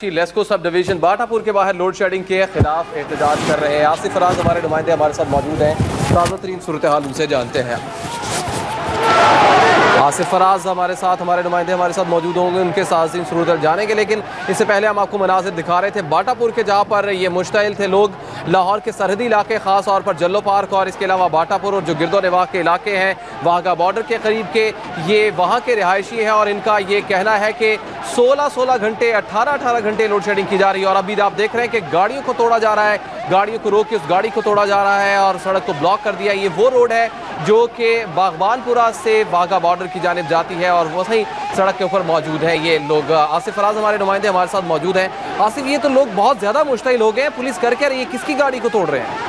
LESCO sub division Batapur के बाहर load shedding के खिलाफ एहतजाज कर रहे हैं। आसिफ फराज हमारे नुमाइंदे हमारे साथ मौजूद हैं, ताज़ा तरीन सूरत हाल उनसे जानते हैं। आसिफ फराज हमारे नुमाइंदे हमारे साथ मौजूद होंगे, उनके साथ सूरत हाल जानेंगे। लेकिन इससे पहले हम आपको मनाजिर दिखा रहे थे बाटापुर के, जहाँ पर ये मुश्तइल थे लोग लाहौर के सरहदी इलाके, ख़ास तौर पर जल्लो पार्क और इसके अलावा बाटापुर और जो गिरदो निवाह के इलाके हैं वहाँ का बॉर्डर के करीब के, ये वहाँ के रिहायशी हैं और इनका ये कहना है कि 16 घंटे 18 घंटे लोड शेडिंग की जा रही है। और अभी आप देख रहे हैं कि गाड़ियों को तोड़ा जा रहा है, गाड़ियों को रोक के उस गाड़ी को तोड़ा जा रहा है और सड़क को ब्लॉक कर दिया। ये वो रोड है जो कि बागबानपुरा से वाघा बॉर्डर की जानिब जाती है और वो सही सड़क के ऊपर मौजूद है ये लोग। आसिफ फराज हमारे नुमाइंदे हमारे साथ मौजूद हैं। आसिफ, ये तो लोग बहुत ज़्यादा मुश्तइल हो गए हैं, पुलिस कर रही है, किसकी गाड़ी को तोड़ रहे हैं?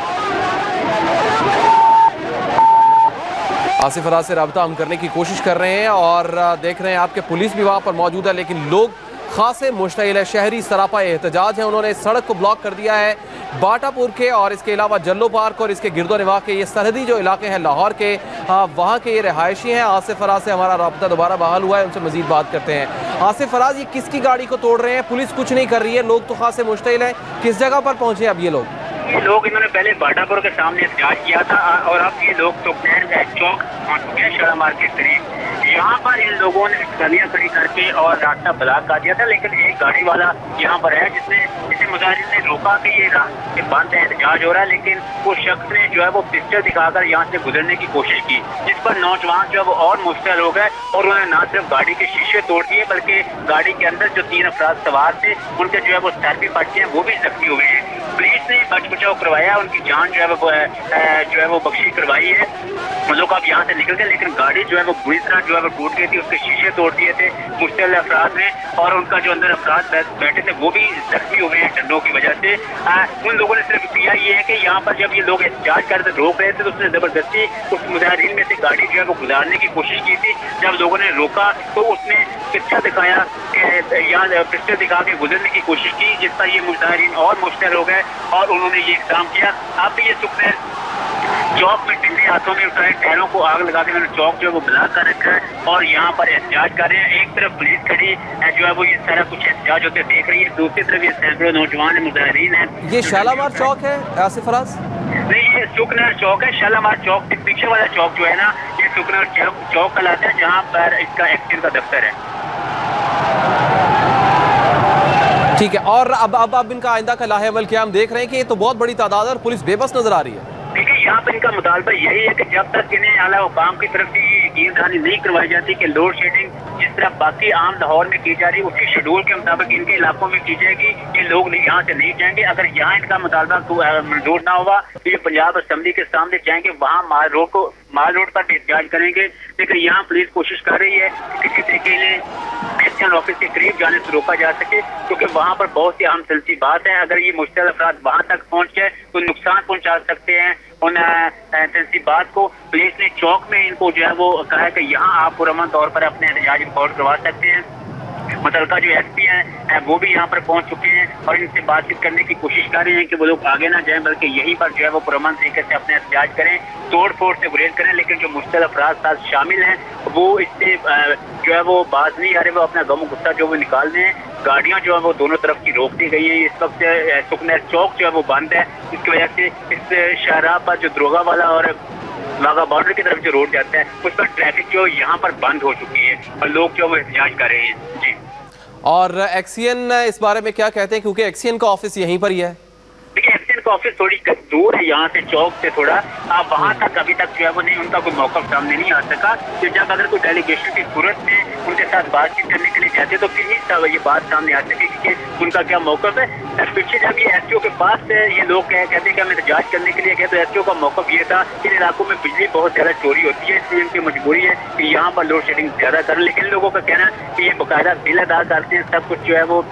आसिफ फराज से रब्ता हम करने की कोशिश कर रहे हैं और देख रहे हैं आपके पुलिस भी वहाँ पर मौजूद है, लेकिन लोग खासे मुश्तइल है। शहरी सरापा एहतजाज है, उन्होंने सड़क को ब्लॉक कर दिया है बाटापुर के और इसके अलावा जल्लो पार्क और इसके गिरदो निवाह के ये सरहदी जो इलाके हैं लाहौर के, वहाँ के ये रहायशी हैं। आसिफ फराज से हमारा रब्ता दोबारा बहाल हुआ है, उनसे मजीद बात करते हैं। आसिफ फराज, ये किसकी गाड़ी को तोड़ रहे हैं? पुलिस कुछ नहीं कर रही है, लोग तो खासे मुश्तइल हैं, किस जगह पर पहुँचे अब ये लोग? ये लोग इन्होंने पहले बाटापुर के सामने एहतजाज किया था और अब ये लोग तो चौक पहुंच चुके हैं शालामार के करीब। यहाँ पर इन लोगों ने गाड़ियाँ खड़ी करके और रास्ता ब्लॉक कर दिया था, लेकिन एक गाड़ी वाला यहाँ पर है जिसने इसे मुजाहिरीन ने रोका कि ये रास्ते बंद है, एहतजाज हो रहा है, लेकिन वो शख्स ने जो है वो पिस्टल दिखाकर यहाँ से गुजरने की कोशिश की, जिस पर नौजवान जो है वो और मुश्तइल हो गए और उन्होंने न सिर्फ गाड़ी के शीशे तोड़ दिए बल्कि गाड़ी के अंदर जो 3 अफराद सवार थे उनके जो है वो सर भी फट गए, वो भी जख्मी हुए हैं। पुलिस ने बच बचाव करवाया, उनकी जान जो है वो बख्शी करवाई है। उन लोग अब यहाँ से निकल गए, लेकिन गाड़ी जो है वो बुरी तरह जो है वो टूट गई थी, उसके शीशे तोड़ दिए थे मुश्तइल अफराद ने और उनका जो अंदर अफराद बैठे थे वो भी जख्मी हुए हैं डंडों की वजह से। उन लोगों ने सिर्फ किया ये है कि यहाँ पर जब ये लोग एहतजाज कर रहे थे, रोक रहे थे, तो उसने जबरदस्ती उस मुजाहिरीन में से गाड़ी जो है वो गुजारने की कोशिश की थी। जब लोगों ने रोका तो उसने पिस्टल दिखाया, यहाँ पिस्टल दिखा के गुजरने की कोशिश की, जिस पर ये मुजाहिरीन और मुश्तइल हो गए और उन्होंने ये इक़दाम किया। अब भी ये सुखने चौक में डंडे हाथों में उठाए, टायरों को आग लगा के मैंने चौक जो है वो ब्लॉक कर रखा है और यहाँ पर एहतजाज कर रहे हैं। एक तरफ पुलिस खड़ी जो है वो ये सारा कुछ एहतजाज होते देख रही है, दूसरी तरफ ये सैकड़ों नौजवान मुजाहिरीन है। ये शालामार चौक है आसिफ फराज? नहीं, ये सुखनर चौक है। शालामार चौक के पीछे वाला चौक जो है ना, ये सुखनर चौक कहलाता है, जहाँ पर इसका एक्सिस का दफ्तर है। ठीक है, और अब इनका आइंदा का लाहेवल क्या? हम देख रहे हैं कि ये तो बहुत बड़ी तादाद है और पुलिस बेबस नजर आ रही है। देखिए, यहाँ पर इनका मुतालबा यही है कि जब तक इन्हें आला हुकाम की तरफ से यकीन दहानी नहीं करवाई जाती कि लोड शेडिंग जिस तरह बाकी आम लाहौर में की जा रही है उसी शेड्यूल के मुताबिक इनके इलाकों में की जाएगी, ये लोग यहाँ से नहीं जाएंगे। अगर यहाँ इनका मुतालबा मंजूर ना होगा तो ये पंजाब असम्बली के सामने जाएंगे, वहाँ माल रोड पर भी एहतजाज करेंगे। लेकिन यहाँ पुलिस कोशिश कर रही है कि किसी तरीके लिए एक्शन ऑफिस के करीब जाने से रोका जा सके, क्योंकि वहाँ पर बहुत सी अहम सिलसिली बात है। अगर ये मुश्तइल अफराद वहाँ तक पहुँच जाए तो नुकसान पहुँचा सकते हैं उन तनसीबात को। पुलिस ने चौक में इनको जो है वो कहा है कि यहाँ आप पुरअमन तौर पर अपने एहतजाज रिकॉर्ड करवा सकते हैं। मुतलका जो एसपी हैं वो भी यहाँ पर पहुँच चुके हैं और इनसे बातचीत करने की कोशिश कर रहे हैं कि वो लोग आगे ना जाएं, बल्कि यहीं पर जो है वो पुरअमन तरीके से अपने एहतजाज करें, तोड़ फोड़ से गुरेज करें। लेकिन जो मुश्तइल अफराद साथ शामिल हैं वो इससे जो है वो बात नहीं आ रहे, वो अपना गम गुस्सा जो वो निकाल रहे हैं। गाड़ियाँ जो है वो दोनों तरफ की रोक दी गई है। इस वक्त सुखनर चौक जो है वो बंद है, इसकी वजह से इस शाहराह पर जो दरोगा वाला और वाघा बॉर्डर की तरफ जो रोड जाता है उस पर ट्रैफिक जो यहाँ पर बंद हो चुकी है और लोग जो वो एहतजाज कर रहे हैं। जी, और एक्सीएन इस बारे में क्या कहते हैं, क्योंकि एक्सीएन का ऑफिस यहीं पर ही है? देखिए, एक्सीएन का ऑफिस थोड़ी दूर है यहाँ से, चौक से थोड़ा। आप वहाँ तक अभी तक जो है वो नहीं, उनका कोई मौका सामने नहीं आ सका कि जब अगर कोई डेलीगेशन की सूरत में उनके साथ बातचीत करने के लिए जाते तो फिर ही ये बात सामने आ सकेगी कि उनका क्या मौकफ है। पीछे जब ये एसटीओ के पास ये लोग कहते हैं कि हम एहतजाज करने के लिए गए तो एसटीओ का मौकफ ये था कि इन इलाकों में बिजली बहुत ज़्यादा चोरी होती है, इसलिए इनकी मजबूरी है कि यहाँ पर लोड शेडिंग ज़्यादा करें। लेकिन लोगों का कहना है कि ये बाकायदा बिल अदा करते हैं, सब कुछ जो है वो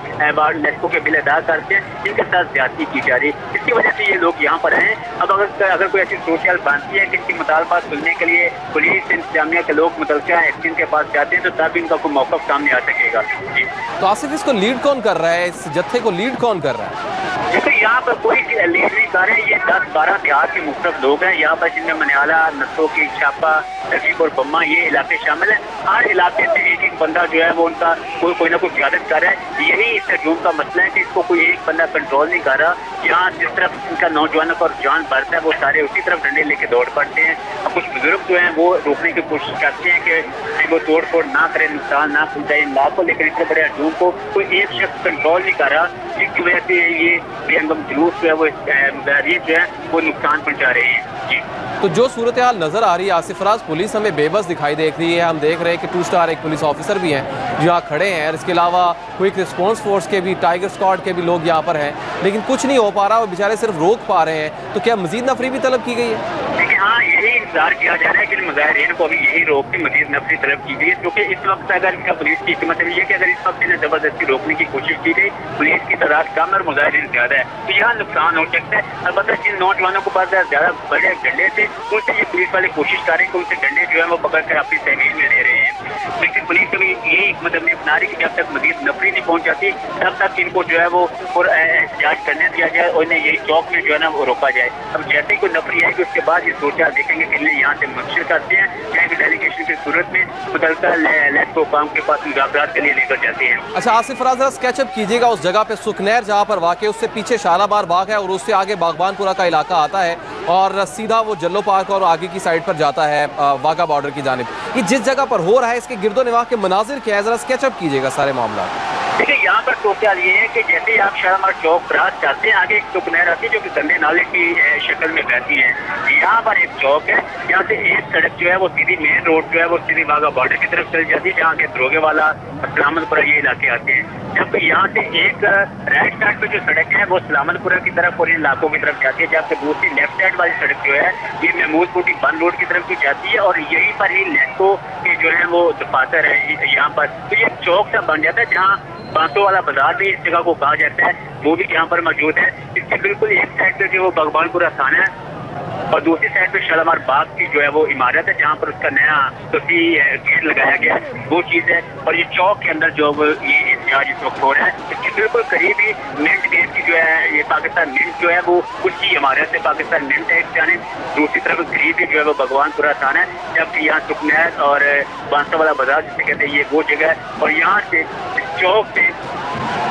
लेस्को के बिल अदा करते हैं, इनके साथ ज्यादती की जा रही है, इसकी वजह से ये लोग यहाँ पर हैं। अब अगर कोई ऐसी सोशल बनती है कि इनकी मुतालबा सुनने के लिए पुलिस इंतजामिया के लोग मुतलका एक्शन के पास जाते हैं तो तब इनका कोई मौकफ सामने आ सकेगा। जी, तो आसिफ, इसको लीड कौन कर रहा है? इस जत्थे को लीड कौन कर रहा है? देखिए, यहाँ पर कोई लीड नहीं कर रहे। ये 10-12 देहात के मुख्तलिफ लोग हैं यहाँ पर, जिनमें मनियाला, नसोकी, छापा, तकीब और बम्मा ये इलाके शामिल हैं। हर इलाके से एक बंदा जो है वो उनका कोई ना कोई क्यादत कर रहा है। यही इस हजूम का मसला है कि इसको कोई एक बंदा कंट्रोल नहीं कर रहा। यहाँ जिस तरफ इनका नौजवानों का रुझान बढ़ता है वो सारे उसी तरफ डंडे लेके दौड़ पड़ते हैं। अब कुछ बुजुर्ग जो हैं वो रोकने की कोशिश करते हैं कि वो तोड़ फोड़ ना करें, नुकसान ना पहुंचाए इन लाख को, लेकिन इतने बड़े हजूम को कोई एक शख्स कंट्रोल नहीं कर रहा, जिसकी वजह से ये बेहंगम जुलूस जो है वो मुजाहिरीन जो है वो नुकसान पहुंचा रहे हैं। जी तो जो सूरत हाल नज़र आ रही है आसिफ फराज, पुलिस हमें बेबस दिखाई देख रही है। हम देख रहे हैं कि 2 स्टार एक पुलिस ऑफिसर भी हैं जो यहाँ खड़े हैं, और इसके अलावा क्विक रिस्पॉन्स फोर्स के भी, टाइगर स्क्वाड के भी लोग यहाँ पर हैं, लेकिन कुछ नहीं हो पा रहा, वो बेचारे सिर्फ रोक पा रहे हैं। तो क्या मजीद नफरी भी तलब की गई है? देखिए हाँ, यही इंतजार किया जा रहा है कि मुजाहिरीन को अभी यही रोक के मजीद नफरी तलब की गई, क्योंकि इस वक्त अगर इनका पुलिस की मतलब ये कि अगर इस वक्त इन्हें जबरदस्ती रोकने की कोशिश की गई, पुलिस की तादाद कम और मुजाहिरीन ज्यादा है, तो यहाँ नुकसान हो सकता है। अलबत्ता जिन नौजवानों के पास ज्यादा बड़े डंडे थे उनसे ये पुलिस वाले कोशिश कर रहे हैं कि उनसे डंडे जो है वो पकड़ कर अपनी तहमील में ले रहे हैं, लेकिन पुलिस कभी यही मतलब नहीं अपना रही कि जब तक मजीद नफरी नहीं पहुंच जाती तब तक इनको जो है वो एहतजाज करने दिया जाए और इन्हें यही चौक में जो है ना वो रोका जाए। अब जैसे ही कोई नफरी आएगी उसके बाद ये सोचा देखेंगे कि इन्हें यहाँ से मुंतशिर करते हैं, चाहे डेलीगेशन की सूरत में मुतलका लेट को काम के पास मुज़ाकरात के लिए लेकर जाते हैं। अच्छा आसिफ फराज, जरा स्केचअप कीजिएगा उस जगह पे सुखनैर जहाँ पर वाक़ है, उससे पीछे शालाबार बाग है और उससे आगे बागबानपुरा का इलाका आता है और सीधा वो जल्लो पार्क और आगे की साइड पर जाता है वाघा बॉर्डर की जानिब। ये जिस जगह पर हो रहा है इसके गिरदो निवाह के मनाजिर क्या है, जरा स्केचअप कीजिएगा सारे मामला। देखिए यहाँ पर तो क्या ये है कि जैसे ही आप शालामार चौक क्रॉस करते हैं, आगे एक सुखनैर आती है जो कि गंदे नाले की शक्ल में बहती है। यहाँ पर एक चौक है, यहाँ से एक सड़क जो है वो सीधी मेन रोड जो है वो सीधी वाघा बॉर्डर की तरफ चल जाती है, जहाँ के दरोगे वाला, सलामतपुरा ये इलाके आते हैं। जबकि यहाँ से एक राइट साइड पे जो सड़क है वो सलामतपुरा की तरफ और इन इलाकों की तरफ जाती है, जबकि दूसरी लेफ्ट साइड वाली सड़क जो है ये महमूदपुर बंद रोड की तरफ भी जाती है और यहीं पर ही लेको के जो है वो दफातर है यहाँ पर। तो ये चौक सा बन जाता है जहाँ बांसों वाला बाजार भी इस जगह को कहा जाता है, वो भी यहाँ पर मौजूद है। इसके बिल्कुल एक साइड पे जो वो भगवानपुरा थाना है और दूसरी साइड पे शालामार बाग की जो है वो इमारत है जहाँ पर उसका नया गेट लगाया गया है, वो चीज़ है। और ये चौक के अंदर जो ये एहतजाज इस वक्त हो रहा है, इसके बिल्कुल करीब ही मिंट गेट की जो है ये पाकिस्तान मिंट जो है वो उसकी इमारत है, पाकिस्तान मिंट है एक जानिब, दूसरी तरफ करीब ही जो है वो भगवानपुरा थाना है, जबकि यहाँ सुखनैर और बांसा वाला बाजार जिसे कहते हैं ये वो जगह है। और यहाँ से चौक से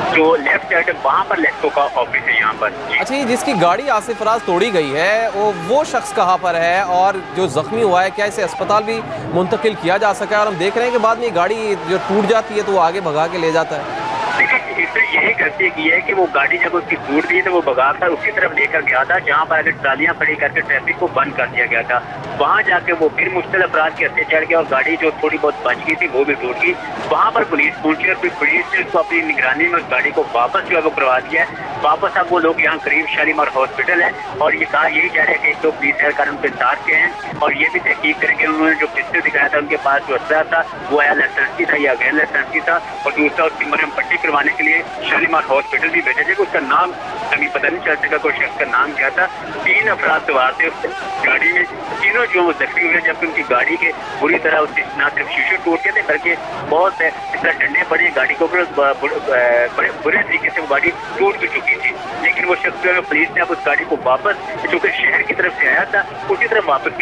जो लेफ्ट साइड है वहाँ पर लेफ्टो का ऑफिस है यहाँ पर। अच्छा, ये जिसकी गाड़ी आसिफ फराज तोड़ी गई है वो शख्स कहाँ पर है और जो जख्मी हुआ है क्या इसे अस्पताल भी मुंतकिल किया जा सका है? और हम देख रहे हैं कि बाद में गाड़ी जो टूट जाती है तो वो आगे भगा के ले जाता है। देखिए इसने यही गलती की है कि वो गाड़ी जब उसकी टूट गई तो वो भगा कर उसी तरफ लेकर गया था जहाँ पर अगर ट्रालियां खड़ी करके ट्रैफिक को बंद कर दिया गया था। वहाँ जाके वो फिर मुश्किल अपराध के हत्थे चढ़ गया और गाड़ी जो थोड़ी बहुत बच गई थी वो भी टूट गई। वहाँ पर पुलिस पहुंची और फिर पुलिस ने उसको अपनी निगरानी में उस गाड़ी को वापस जो है वो करवा दिया है। वापस अब वो लोग यहाँ करीब शालीमार हॉस्पिटल है और ये कहा यही जा रहा है कि एक तो पुलिस एहलकार उनके साथ के हैं और ये भी तहकीक करेंगे उन्होंने जो पिस्टल दिखाया था उनके पास जो असला था वो या लाइसेंसी था या गैर लाइसेंसी था, और दूसरा उसकी मरहम पट्टी करवाने के लिए शालीमार हॉस्पिटल भी भेजा जाएगा। उसका नाम अभी पता नहीं चल सका कोई शख्स का नाम क्या था। 3 अफराद सवार थे उस गाड़ी में, तीनों जो वो जख्मी हुए जबकि उनकी गाड़ी के बुरी तरह उससे न सिर्फ शीशे टूट गए थे बल्कि बहुत इस तरह डंडे पड़े गाड़ी को, बड़े बुरे तरीके से वो गाड़ी टूट भी चुकी थी। लेकिन वो शख्स जो है पुलिस ने अब उस गाड़ी को वापस, चूंकि शहर की तरफ से आया था, उसी तरफ वापस